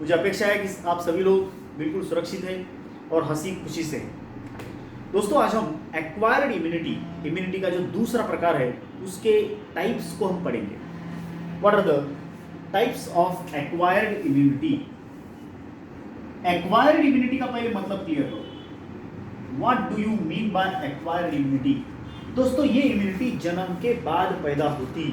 मुझे अपेक्षा है कि आप सभी लोग बिल्कुल सुरक्षित हैं और हंसी खुशी से हैं। दोस्तों, आज हम एक्वायर्ड इम्यूनिटी का जो दूसरा प्रकार है उसके टाइप्स को हम पढ़ेंगे। What are the types of acquired immunity? Acquired immunity का पहले मतलब क्लियर करो। What do you mean by acquired immunity? दोस्तों, ये इम्यूनिटी जन्म के बाद पैदा होती।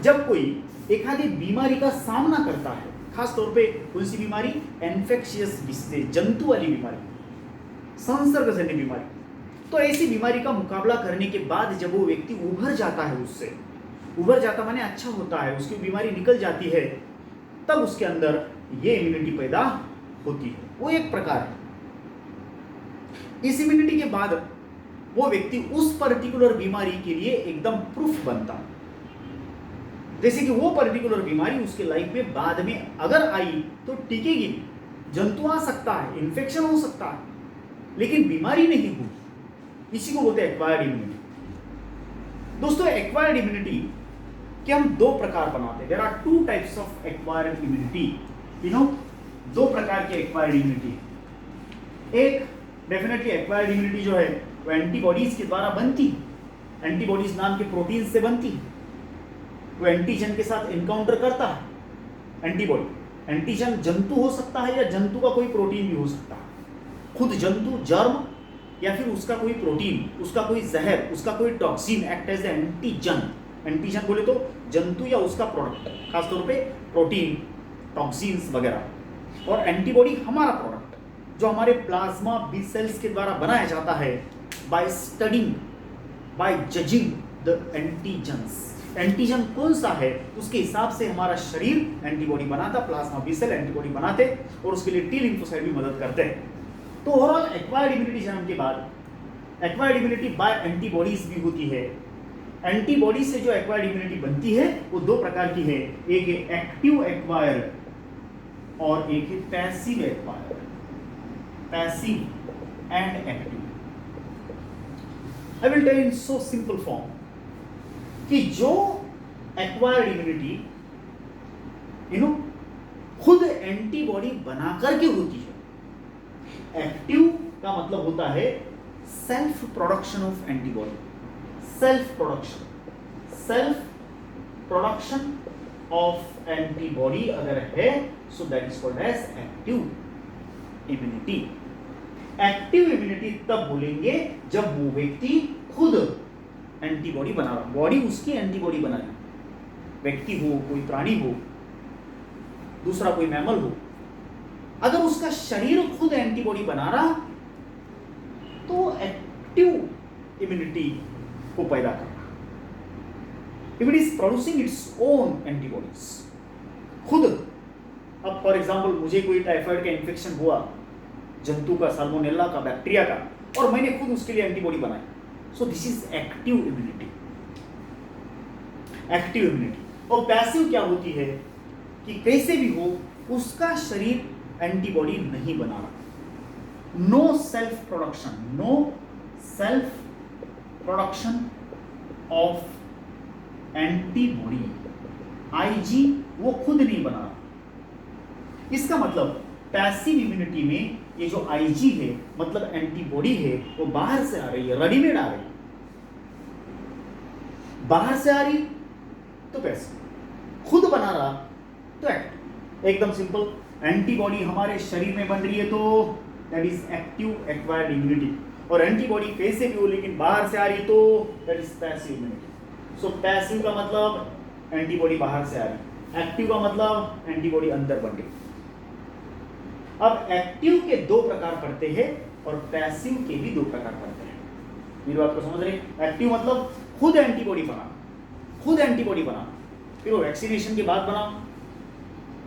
जब कोई एक आधी बीमारी का सामना करता है, खास तौर पे कौन सी बीमारी? इन्फेक्शियस डिसीज, जंतु वाली बीमारी, संसर्गजन्य बीमारी। तो ऐसी बीमारी का मुकाबला करने के बाद जब वो व्यक्ति उभर जाता है, उससे उभर जाता माने अच्छा होता है, उसकी बीमारी निकल जाती है, तब उसके अंदर ये इम्यूनिटी पैदा होती है। वो एक प्रकार है। इस इम्यूनिटी के बाद वो व्यक्ति उस पर्टिकुलर बीमारी के लिए एकदम प्रूफ बनता है। जैसे कि वो पर्टिकुलर बीमारी उसके लाइफ में बाद में अगर आई तो टिकेगी नहीं। जंतु आ सकता है, इन्फेक्शन हो सकता है, लेकिन बीमारी नहीं होगी। इसी को बोलते हैं एक्वायर्ड इम्यूनिटी। दोस्तों, एक्वायर्ड इम्यूनिटी के हम दो प्रकार बनाते हैं। There are two types of acquired immunity. दो प्रकार की एक्वायर्ड इम्यूनिटी। एक डेफिनेटली एक्वायर्ड इम्यूनिटी जो है वो एंटीबॉडीज के द्वारा बनती। एंटीबॉडीज नाम के प्रोटीन से बनती। वो एंटीजन के साथ इनकाउंटर करता है। एंटीबॉडी, एंटीजन जंतु हो सकता है या जंतु का कोई प्रोटीन भी हो सकता है। खुद जंतु, जर्म, या फिर उसका कोई प्रोटीन, उसका कोई जहर, उसका कोई toxin act as antigen. Antigen बोले तो जंतु या उसका प्रोडक्ट, खासतौर पे प्रोटीन, टॉक्सिन्स वगैरह। और एंटीबॉडी हमारा प्रोडक्ट जो हमारे प्लाज्मा बी सेल्स के द्वारा बनाया जाता है by studying, by judging the antigens. Antigen कौन सा है उसके हिसाब से हमारा शरीर एंटीबॉडी बनाता, प्लाज्मा बी सेल एंटीबॉडी बनाते और उसके लिए टी लिम्फोसाइट भी मदद करते हैं। तो ओवरऑल एक्वायर्ड इम्यूनिटी जन्म के बाद एक्वायर्ड इम्यूनिटी बाय एंटीबॉडीज भी होती है। एंटीबॉडी से जो एक्वायर्ड इम्यूनिटी बनती है वो दो प्रकार की है। एक है एक्टिव एक्वायर्ड और एक है passive acquired. Passive and active. I will tell in so simple form कि जो एक्वायर्ड इम्यूनिटी खुद एंटीबॉडी बना करके होती है। एक्टिव का मतलब होता है self production of antibody. Self production of antibody अगर है so that is called as active immunity. Active immunity तब बोलेंगे जब वो व्यक्ति खुद एंटीबॉडी बना रहा, बॉडी उसकी एंटीबॉडी बना रही। व्यक्ति हो, कोई प्राणी हो, दूसरा कोई मैमल हो, अगर उसका शरीर खुद एंटीबॉडी बना रहा तो एक्टिव इम्यूनिटी को पैदा कर रहा। If it is producing its own antibodies खुद। अब फॉर एग्जांपल मुझे कोई टाइफाइड का इन्फेक्शन हुआ, जंतु का, साल्मोनेला का, बैक्टीरिया का, और मैंने खुद उसके लिए एंटीबॉडी बनाई। सो this is active immunity. Active immunity. और पैसिव क्या होती है कि कैसे भी हो उसका शरीर एंटीबॉडी नहीं बना रहा। No self production of antibody, IG वो खुद नहीं बना रहा। इसका मतलब पैसिव इम्यूनिटी में ये जो आईजी है, मतलब एंटीबॉडी है, वो बाहर से आ रही है, रेडीमेड आ रही है। बाहर से आ रही तो पैसिव, खुद बना रहा तो एक्टिव। एकदम सिंपल। एंटीबॉडी हमारे शरीर में बन रही है तो that is active acquired immunity. और एंटीबॉडी कैसे भी हो लेकिन बाहर से आ रही तो that is passive immunity. So passive का मतलब एंटीबॉडी बाहर से आ रही, एक्टिव का मतलब एंटीबॉडी अंदर बन रही। अब एक्टिव के दो प्रकार पड़ते हैं और पैसिव के भी दो प्रकार पड़ते हैं। मेरी बात को समझ रहे? एक्टिव मतलब खुद एंटीबॉडी बना, फिर वो वैक्सीनेशन के बाद बना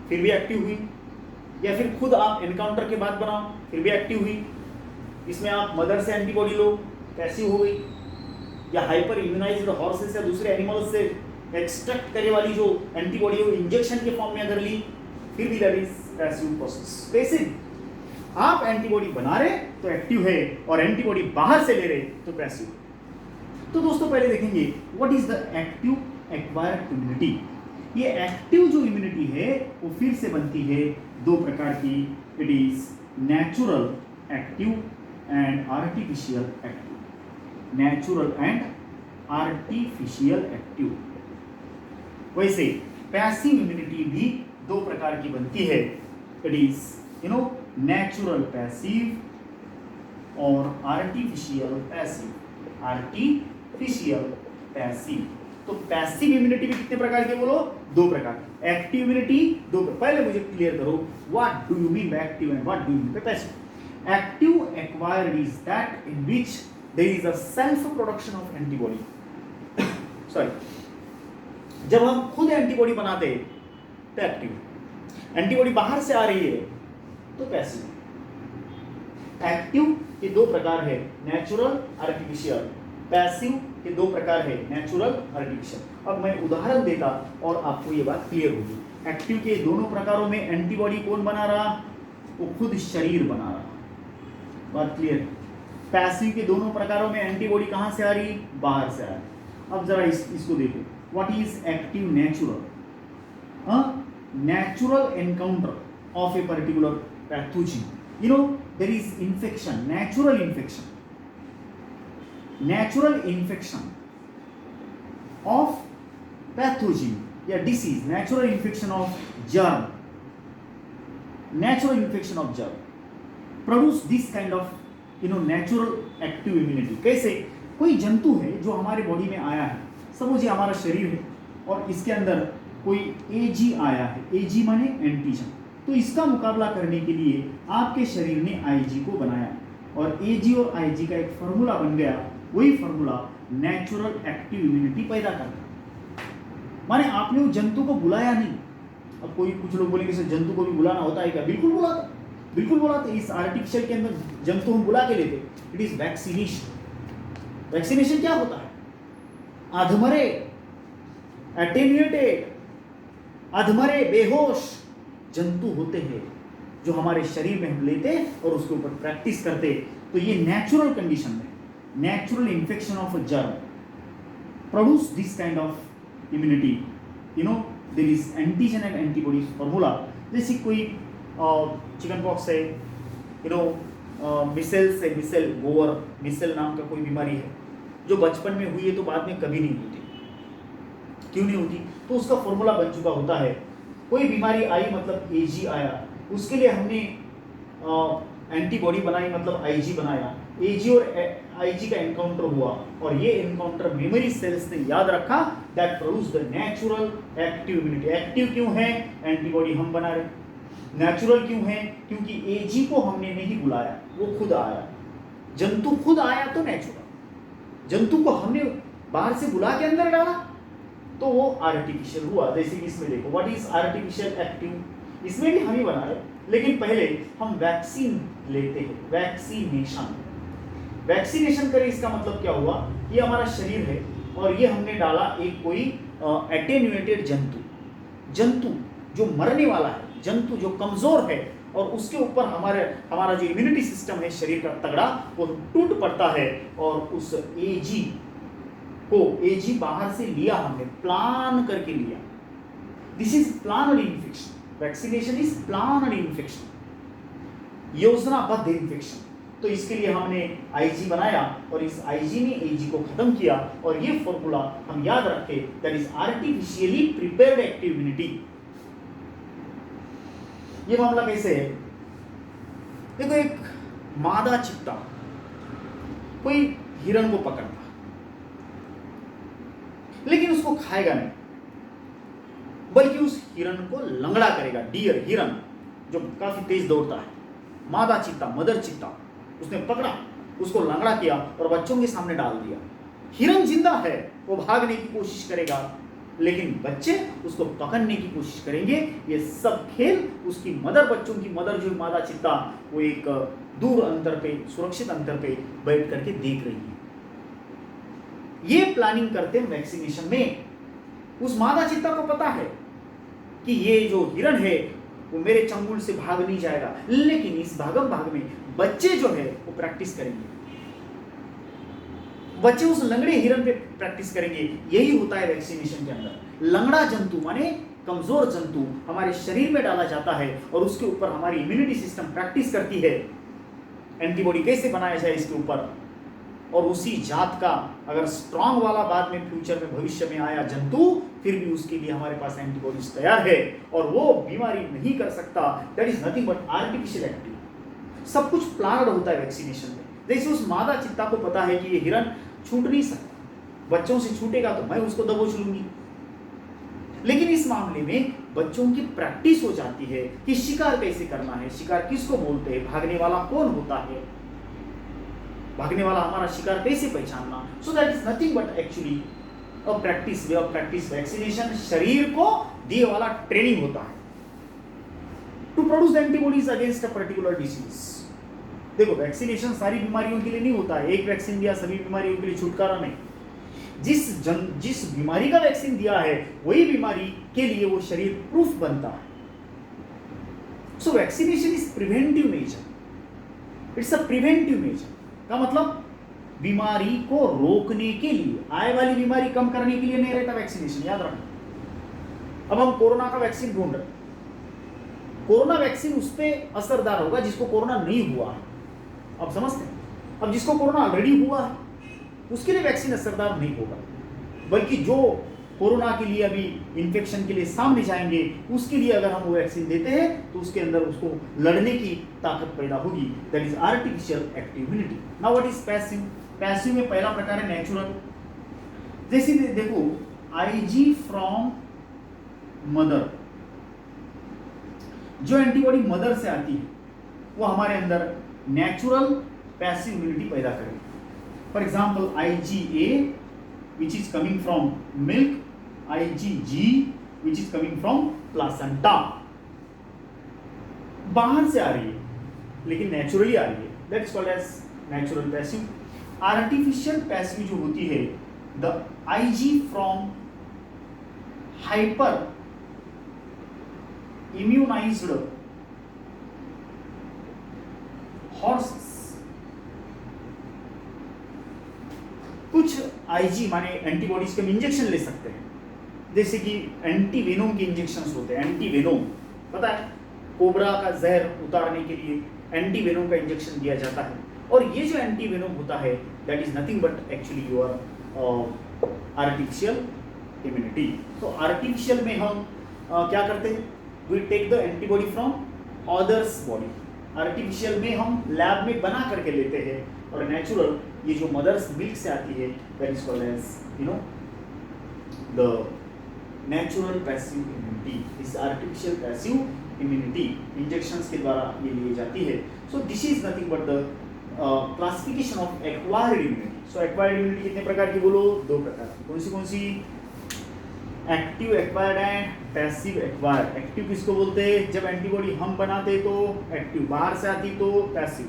फिर भी एक्टिव हुई, या फिर खुद आप एनकाउंटर के बाद बनाओ फिर भी एक्टिव हुई। इसमें आप मदर से एंटीबॉडी लो, पैसिव हो गई, या हाइपर इम्यूनाइज्ड हॉर्सेस या दूसरे एनिमल्स से एक्सट्रैक्ट करने वाली जो एंटीबॉडी हो इंजेक्शन के फॉर्म में अगर ली फिर भी that is passive process. Passive आप एंटीबॉडी बना रहे तो एक्टिव है, और एंटीबॉडी बाहर से ले रहे तो पैसिव। तो दोस्तों पहले देखेंगे what is the active acquired immunity. ये एक्टिव जो इम्यूनिटी है वो फिर से बनती है दो प्रकार की, it is natural active and artificial active, natural and artificial active. वैसे पैसिव इम्यूनिटी भी दो प्रकार की बनती है, इट इज नेचुरल पैसिव और आर्टिफिशियल पैसिव, आर्टिफिशियल पैसिव। तो पैसिव इम्यूनिटी भी कितने प्रकार के बोलो, दो प्रकार। एक्टिव इम्यूनिटी दो, पहले मुझे क्लियर करो what do you mean by active and what do you mean by passive. Active acquired is that in which there is a self production of antibody. Sorry, जब हम खुद एंटीबॉडी बनाते हैं तो एक्टिव, एंटीबॉडी बाहर से आ रही है तो पैसिव। एक्टिव के दो प्रकार है, नेचुरल, आर्टिफिशियल। पैसिव के दो प्रकार है, नेचुरल, आर्टिफिशियल। अब मैं उदाहरण देता और आपको ये बात क्लियर होगी। एक्टिव के दोनों प्रकारों में एंटीबॉडी कौन बना रहा, वो खुद शरीर बना रहा, बात क्लियर है। पैसिव के दोनों प्रकारों में एंटीबॉडी कहां से आ रही, बाहर से आ रही। अब जरा इसको देखो, what is active natural? Natural encounter of a particular pathogen, there is infection, natural infection of pathogen या disease, natural infection of germ, natural infection of germ produce this kind of natural active immunity। कैसे? कोई जंतु है जो हमारे body में आया है, समझिए हमारा शरीर है और इसके अंदर कोई एजी आया है, एजी माने एंटीजन, तो इसका मुकाबला करने के लिए आपके शरीर ने आईजी को बनाया और एजी और आईजी का एक फार्मूला बन गया, वही फार्मूला नेचुरल एक्टिव इम्यूनिटी पैदा करता। माने आपने उस जंतु को बुलाया नहीं। अब कोई कुछ लोग बोलेंगे सर जंतु को भी बुलाना होता है क्या? बिल्कुल बुलाता, बिल्कुल बुलाते। इस आर्टिफिशियल के अंदर जंतु हम बुला के लेते, इट इज वैक्सीनेशन। वैक्सीनेशन क्या होता है? अधमरे, एटेन्यूएटेड, अधमरे बेहोश जंतु होते हैं जो हमारे शरीर में हम लेते और उसके ऊपर प्रैक्टिस करते। तो ये नेचुरल कंडीशन में, natural infection of a germ produce this kind of immunity, there is antigen and antibodies formula. जैसे कोई चिकन पॉक्स है, मिसेल्स है, मिसेल गोवर, मिसेल नाम का कोई बीमारी है जो बचपन में हुई है तो बाद में कभी नहीं होती। क्यों नहीं होती? तो उसका फॉर्मूला बन चुका होता है। कोई बीमारी आई मतलब एजी आया, उसके लिए हमने एंटीबॉडी बनाई मतलब आईजी बनाया, एजी और आईजी का एनकाउंटर हुआ और ये एनकाउंटर मेमोरी सेल्स ने याद रखा, that produce the natural active immunity. Active क्यों है? एंटीबॉडी हम बना रहे। नेचुरल क्यों है? क्योंकि एजी को हमने नहीं बुलाया, वो खुद आया। जंतु खुद आया तो नेचुरल, जंतु को हमने बाहर से बुला के अंदर डाला तो वो आर्टिफिशियल हुआ। जैसे कि इसमें देखो, व्हाट इज आर्टिफिशियल एक्टिव? इसमें भी हम ही बना रहे, लेकिन पहले हम वैक्सीन लेते हैं, वैक्सीनेशन। वैक्सीनेशन करें इसका मतलब क्या हुआ? ये हमारा शरीर है और ये हमने डाला एक कोई एटेन्यूएटेड जंतु, जंतु जो मरने वाला है, जंतु जो कमजोर है, और उसके ऊपर हमारा जो इम्यूनिटी सिस्टम है शरीर का तगड़ा, वो टूट पड़ता है और उस एजी को, एजी बाहर से लिया हमने, प्लान करके लिया। This is planned infection. Vaccination is planned infection, योजनाबद्ध इन्फेक्शन। तो इसके लिए हमने आईजी बनाया और इस आईजी ने एजी को खत्म किया और ये फॉर्मूला हम याद रखे, that is artificially prepared active immunity. ये मामला कैसे है? देखो, एक मादा चित्ता कोई हिरण को पकड़ता, लेकिन उसको खाएगा नहीं, बल्कि उस हिरण को लंगड़ा करेगा। डियर, हिरण जो काफी तेज दौड़ता है, मादा चित्ता, मदर चित्ता, उसने पकड़ा, उसको लंगड़ा किया और बच्चों के सामने डाल दिया। हिरण जिंदा है, वो भागने की कोशिश करेगा, लेकिन बच्चे उसको पकड़ने की कोशिश करेंगे। ये सब खेल उसकी मदर, बच्चों की मदर जो मादा चित्ता, वो एक दूर अंतर पे, सुरक्षित अंतर पे बैठ करके देख रही है। ये प्लानिंग करते हैं वैक्सीनेशन में। उस मादा चित्ता को पता है कि ये जो हिरण है वो मेरे चंगुल से भाग नहीं जाएगा, लेकिन इस भागम भाग में बच्चे जो है वो प्रैक्टिस करेंगे, बच्चे उस लंगड़े हिरन पे प्रैक्टिस करेंगे। यही होता है वैक्सीनेशन के अंदर। लंगड़ा जंतु माने कमजोर जंतु हमारे शरीर में डाला जाता है और उसके ऊपर हमारी इम्यूनिटी सिस्टम प्रैक्टिस करती है एंटीबॉडी कैसे बनाया जाए इसके ऊपर। और उसी जात का अगर स्ट्रांग वाला बाद में फ्यूचर में भविष्य में आया जंतु, फिर भी उसके लिए हमारे पास एंटीबॉडीज तैयार है और वो बीमारी नहीं कर सकता। That is nothing but artificial active. सब कुछ प्लान्ड होता है वैक्सीनेशन में। जैसे उस मादा चित्ता को पता है कि ये हिरन छूट नहीं सकता, बच्चों से छूटेगा तो मैं उसको दबोच लूंगी। लेकिन इस मामले में बच्चों की प्रैक्टिस हो जाती है कि शिकार कैसे करना है, शिकार किसको बोलते हैं, भागने वाला कौन होता है, भागने वाला हमारा शिकार कैसे पहचानना। So that is nothing but actually a practice, way of practice. Vaccination शरीर को दिए वाला ट्रेनिंग होता है to produce antibodies against a particular disease. देखो वैक्सीनेशन सारी बीमारियों के लिए नहीं होता है, एक वैक्सीन दिया सभी बीमारियों के लिए छुटकारा नहीं। जिस बीमारी का वैक्सीन दिया है वही बीमारी के लिए वो शरीर प्रूफ बनता है। So vaccination is preventive nature, it's a preventive nature का मतलब बीमारी को रोकने के लिए, आए वाली बीमारी कम करने के लिए नहीं रहता वैक्सीनेशन, याद रखना। अब हम कोरोना का वैक्सीन ढूंढ रहे, कोरोना वैक्सीन उस पर असरदार होगा जिसको कोरोना नहीं हुआ है। अब समझते हैं। अब जिसको कोरोना ऑलरेडी हुआ है उसके लिए वैक्सीन असरदार नहीं होगा, बल्कि जो कोरोना के लिए अभी इन्फेक्शन के लिए सामने जाएंगे उसके लिए अगर हम वो वैक्सीन देते हैं तो उसके अंदर उसको लड़ने की ताकत पैदा होगी। That is artificial activity. Now what is passive? Passive में पहला प्रकार है नेचुरल। जैसे देखो आईजी फ्रॉम मदर, जो एंटीबॉडी मदर से आती है वो हमारे अंदर नेचुरल पैसिव इम्यूनिटी पैदा करेगी। For example IgA which is coming from milk, IgG which is coming from placenta। बाहर से आ रही है लेकिन नेचुरली आ रही है, that is called as natural passive. Artificial passive जो होती है the IG from hyper immunized horses. कुछ आईजी माने एंटीबॉडीज के हम इंजेक्शन ले सकते हैं, जैसे कि एंटीवेनोम के इंजेक्शंस होते हैं। एंटीवेनोम पता है, कोबरा का जहर उतारने के लिए एंटीवेनोम का इंजेक्शन दिया जाता है। और ये जो एंटीवेनोम होता है that is nothing but actually your artificial immunity. तो आर्टिफिशियल में हम क्या करते हैं, we take the antibody from others body. Artificial में हम लैब में बना करके लेते हैं, और नेचुरल ये जो मदर्स मिल्क से आती है that is called as you know the natural passive immunity. इस आर्टिफिशियल पैसिव इम्यूनिटी इंजेक्शंस के द्वारा ये ली जाती है। So this is nothing but the classification of acquired immunity. So acquired immunity कितने प्रकार की बोलो? 2 प्रकार की। कौन सी? Active acquired and passive acquired. Active किसको बोलते हैं? जब एंटीबॉडी हम बनाते तो एक्टिव, बाहर से आती तो पैसिव।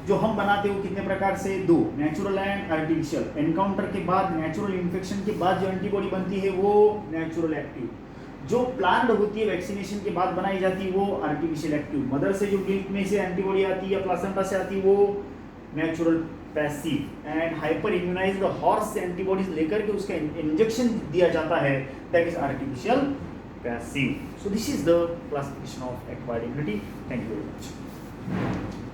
जो हम बनाते हो कितने प्रकार से? 2, नेचुरल एंड आर्टिफिशियल। एनकाउंटर के बाद, नेचुरल इन्फेक्शन के बाद जो एंटीबॉडी बनती है वो नेचुरल एक्टिव। जो प्लान्ड होती है वैक्सीनेशन के बाद बनाई जाती है वो आर्टिफिशियल एक्टिव। मदर से जो मिल्क में से एंटीबॉडी आती है या प्लासेंटा से आती है वो natural passive. And hyper immunised horse से एंटीबॉडीज लेकर के उसका इंजेक्शन दिया जाता है, that is artificial passive. So this is the classification of acquired immunity. Thank you very much.